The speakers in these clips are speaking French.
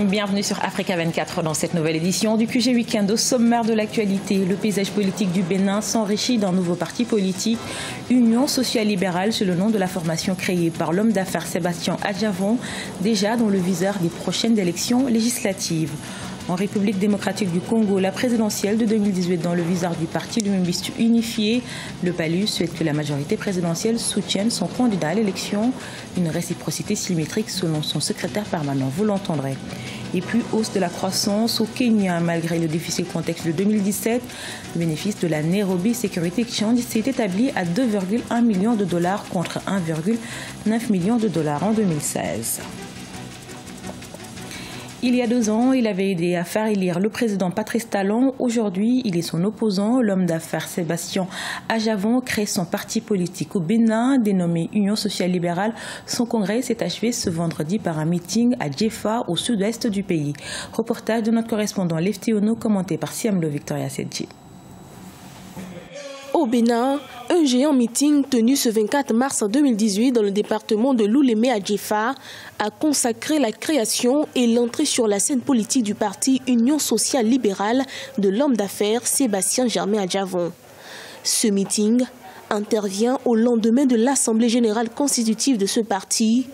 Bienvenue sur Africa 24 dans cette nouvelle édition du QG Week-end. Au sommaire de l'actualité, le paysage politique du Bénin s'enrichit d'un nouveau parti politique, Union sociale libérale, c'est le nom de la formation créée par l'homme d'affaires Sébastien Adjavon, déjà dans le viseur des prochaines élections législatives. En République démocratique du Congo, la présidentielle de 2018 dans le viseur du parti Lumumbistu unifié, le PALU souhaite que la majorité présidentielle soutienne son candidat à l'élection. Une réciprocité symétrique selon son secrétaire permanent, vous l'entendrez. Et puis, hausse de la croissance au Kenya, malgré le difficile contexte de 2017. Le bénéfice de la Nairobi Security Exchange s'est établi à 2,1 millions de dollars contre 1,9 million de dollars en 2016. Il y a 2 ans, il avait aidé à faire élire le président Patrice Talon. Aujourd'hui, il est son opposant. L'homme d'affaires Sébastien Adjavon crée son parti politique au Bénin, dénommé Union sociale libérale. Son congrès s'est achevé ce vendredi par un meeting à Djefa, au sud-ouest du pays. Reportage de notre correspondant Lefty Ono, commenté par Siamlo Victoria Sedji. Au Bénin, un géant meeting tenu ce 24 mars 2018 dans le département de l'Oulémé à Djefa a consacré la création et l'entrée sur la scène politique du parti Union sociale libérale de l'homme d'affaires Sébastien Germain Adjavon. Ce meeting intervient au lendemain de l'Assemblée générale constitutive de ce parti,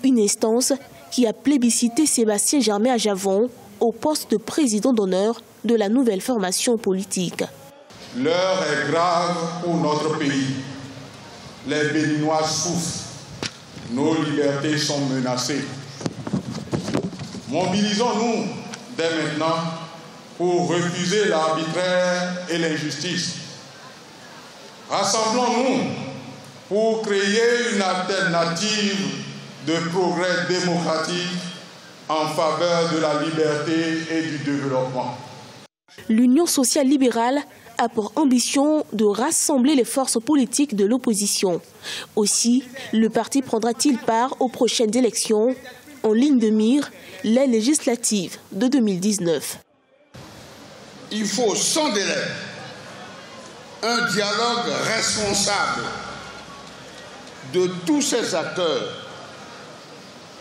une instance qui a plébiscité Sébastien Germain Adjavon au poste de président d'honneur de la nouvelle formation politique. L'heure est grave pour notre pays. Les Béninois souffrent. Nos libertés sont menacées. Mobilisons-nous dès maintenant pour refuser l'arbitraire et l'injustice. Rassemblons-nous pour créer une alternative de progrès démocratique en faveur de la liberté et du développement. L'Union sociale libérale a pour ambition de rassembler les forces politiques de l'opposition. Aussi, le parti prendra-t-il part aux prochaines élections, en ligne de mire, les législatives de 2019. Il faut sans délai un dialogue responsable de tous ces acteurs.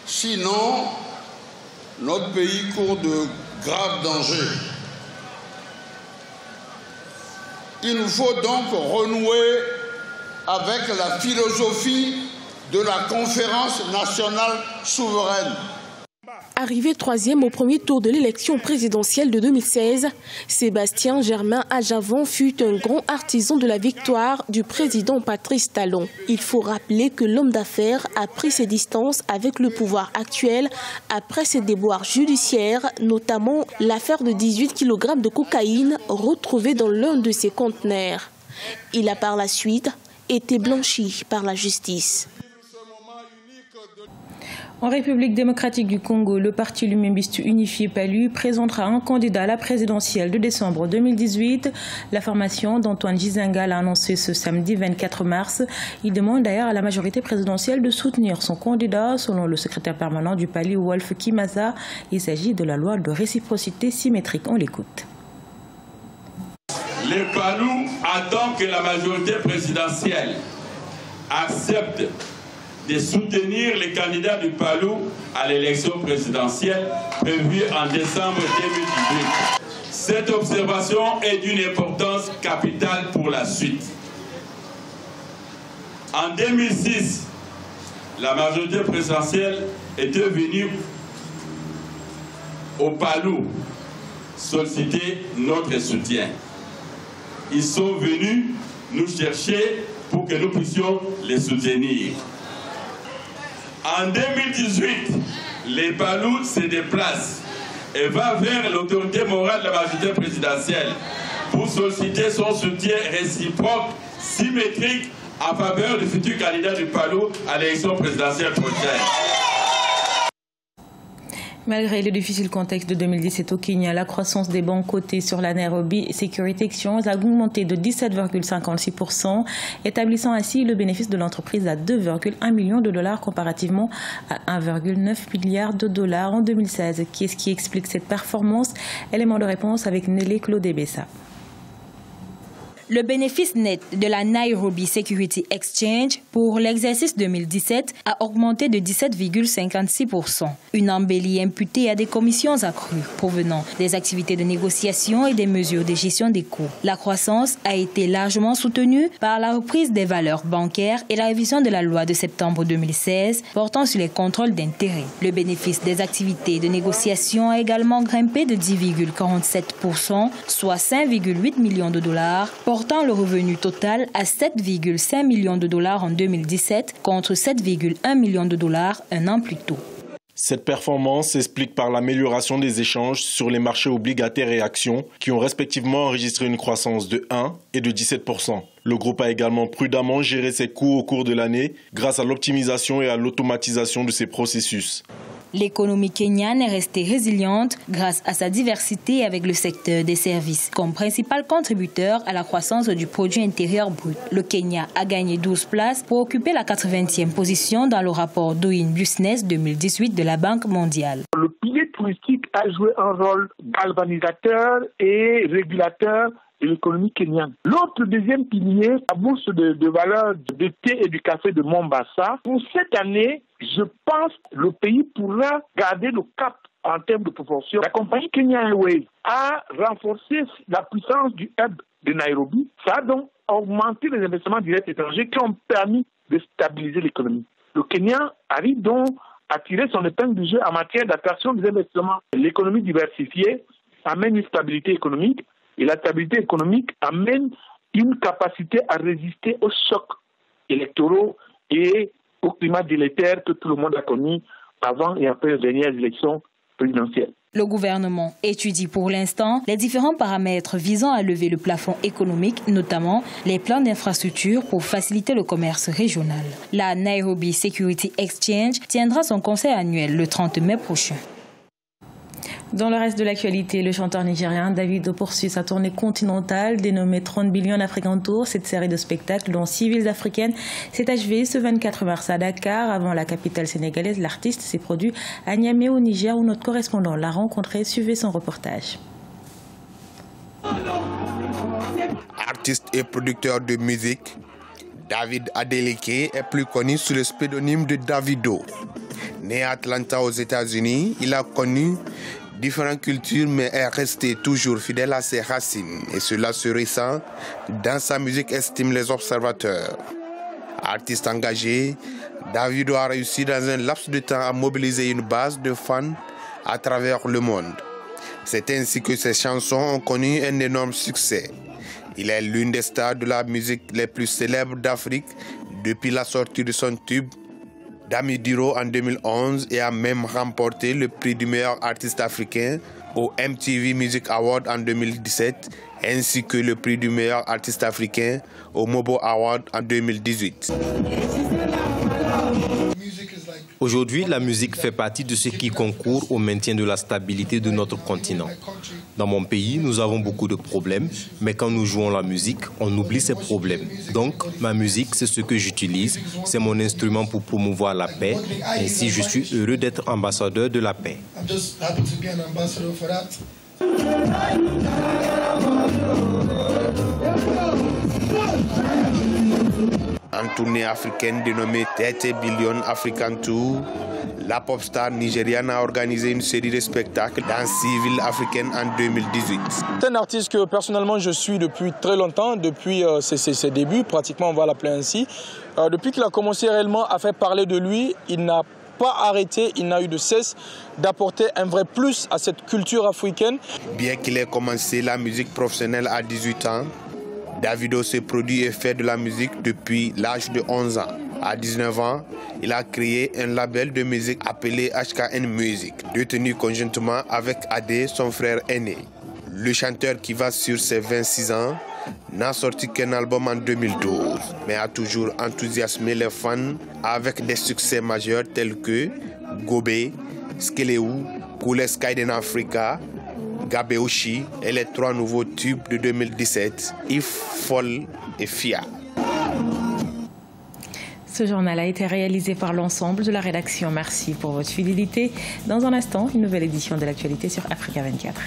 Sinon, notre pays court de graves dangers. Il nous faut donc renouer avec la philosophie de la conférence nationale souveraine. Arrivé 3e au premier tour de l'élection présidentielle de 2016, Sébastien Germain Adjavon fut un grand artisan de la victoire du président Patrice Talon. Il faut rappeler que l'homme d'affaires a pris ses distances avec le pouvoir actuel après ses déboires judiciaires, notamment l'affaire de 18 kg de cocaïne retrouvée dans l'un de ses conteneurs. Il a par la suite été blanchi par la justice. En République démocratique du Congo, le parti Lumumbistu unifié PALU présentera un candidat à la présidentielle de décembre 2018. La formation d'Antoine Gizenga l'a annoncé ce samedi 24 mars. Il demande d'ailleurs à la majorité présidentielle de soutenir son candidat. Selon le secrétaire permanent du PALU, Wolf Kimaza, il s'agit de la loi de réciprocité symétrique. On l'écoute. Le PALU attend que la majorité présidentielle accepte de soutenir les candidats du PALU à l'élection présidentielle prévue en décembre 2018. Cette observation est d'une importance capitale pour la suite. En 2006, la majorité présidentielle était venue au PALU solliciter notre soutien. Ils sont venus nous chercher pour que nous puissions les soutenir. En 2018, les PALU se déplacent et va vers l'autorité morale de la majorité présidentielle pour solliciter son soutien réciproque, symétrique, en faveur du futur candidat du PALU à l'élection présidentielle prochaine. Malgré le difficile contexte de 2017 au Kenya, la croissance des banques cotées sur la Nairobi Security Exchange a augmenté de 17,56%, établissant ainsi le bénéfice de l'entreprise à 2,1 millions de dollars comparativement à 1,9 milliard de dollars en 2016. Qu'est-ce qui explique cette performance? Élément de réponse avec Nelly Claude-Bessa. Le bénéfice net de la Nairobi Security Exchange pour l'exercice 2017 a augmenté de 17,56%. Une embellie imputée à des commissions accrues provenant des activités de négociation et des mesures de gestion des coûts. La croissance a été largement soutenue par la reprise des valeurs bancaires et la révision de la loi de septembre 2016 portant sur les contrôles d'intérêt. Le bénéfice des activités de négociation a également grimpé de 10,47%, soit 5,8 millions de dollars, portant le revenu total à 7,5 millions de dollars en 2017 contre 7,1 millions de dollars un an plus tôt. Cette performance s'explique par l'amélioration des échanges sur les marchés obligataires et actions qui ont respectivement enregistré une croissance de 1 et de 17%. Le groupe a également prudemment géré ses coûts au cours de l'année grâce à l'optimisation et à l'automatisation de ses processus. L'économie kenyane est restée résiliente grâce à sa diversité avec le secteur des services comme principal contributeur à la croissance du produit intérieur brut. Le Kenya a gagné 12 places pour occuper la 80e position dans le rapport Doing Business 2018 de la Banque mondiale. Le pilier touristique a joué un rôle galvanisateur et régulateur de l'économie kenyane. L'autre deuxième pilier, la bourse de valeur de thé et du café de Mombasa. Pour cette année, je pense que le pays pourra garder le cap en termes de proportion. La compagnie Kenya Airways a renforcé la puissance du hub de Nairobi. Ça a donc augmenté les investissements directs étrangers qui ont permis de stabiliser l'économie. Le Kenya arrive donc à tirer son épingle du jeu en matière d'attraction des investissements. L'économie diversifiée amène une stabilité économique. Et la stabilité économique amène une capacité à résister aux chocs électoraux et au climat délétère que tout le monde a connu avant et après les dernières élections présidentielles. Le gouvernement étudie pour l'instant les différents paramètres visant à lever le plafond économique, notamment les plans d'infrastructure pour faciliter le commerce régional. La Nairobi Security Exchange tiendra son conseil annuel le 30 mai prochain. Dans le reste de l'actualité, le chanteur nigérien Davido poursuit sa tournée continentale dénommée 30 Billion African Tour. Cette série de spectacles dont 6 villes africaines s'est achevée ce 24 mars à Dakar. Avant la capitale sénégalaise, l'artiste s'est produit à Niamey au Niger où notre correspondant l'a rencontré. Suivez son reportage. Artiste et producteur de musique, David Adeleke est plus connu sous le pseudonyme de Davido. Né à Atlanta aux États-Unis, il a connu différentes cultures mais est resté toujours fidèle à ses racines. Et cela se ressent dans sa musique, estiment les observateurs. Artiste engagé, Davido a réussi dans un laps de temps à mobiliser une base de fans à travers le monde. C'est ainsi que ses chansons ont connu un énorme succès. Il est l'une des stars de la musique les plus célèbres d'Afrique depuis la sortie de son tube Dami Diro en 2011 et a même remporté le prix du meilleur artiste africain au MTV Music Award en 2017 ainsi que le prix du meilleur artiste africain au Mobo Award en 2018. Aujourd'hui, la musique fait partie de ce qui concourt au maintien de la stabilité de notre continent. Dans mon pays, nous avons beaucoup de problèmes, mais quand nous jouons la musique, on oublie ces problèmes. Donc, ma musique, c'est ce que j'utilise, c'est mon instrument pour promouvoir la paix. Ainsi, je suis heureux d'être ambassadeur de la paix. En tournée africaine dénommée 30 Billion African Tour, la pop star nigériane a organisé une série de spectacles dans 6 villes africaines en 2018. C'est un artiste que personnellement je suis depuis très longtemps, depuis ses débuts, pratiquement on va l'appeler ainsi. Depuis qu'il a commencé réellement à faire parler de lui, il n'a pas arrêté, il n'a eu de cesse d'apporter un vrai plus à cette culture africaine. Bien qu'il ait commencé la musique professionnelle à 18 ans, Davido se produit et fait de la musique depuis l'âge de 11 ans. À 19 ans, il a créé un label de musique appelé HKN Music, détenu conjointement avec Adé, son frère aîné. Le chanteur qui va sur ses 26 ans n'a sorti qu'un album en 2012, mais a toujours enthousiasmé les fans avec des succès majeurs tels que Gobe, Skeleu, Cool Sky in Africa, Gabeoshi et les 3 nouveaux tubes de 2017, If, Fall et Fia. Ce journal a été réalisé par l'ensemble de la rédaction. Merci pour votre fidélité. Dans un instant, une nouvelle édition de l'actualité sur Africa 24.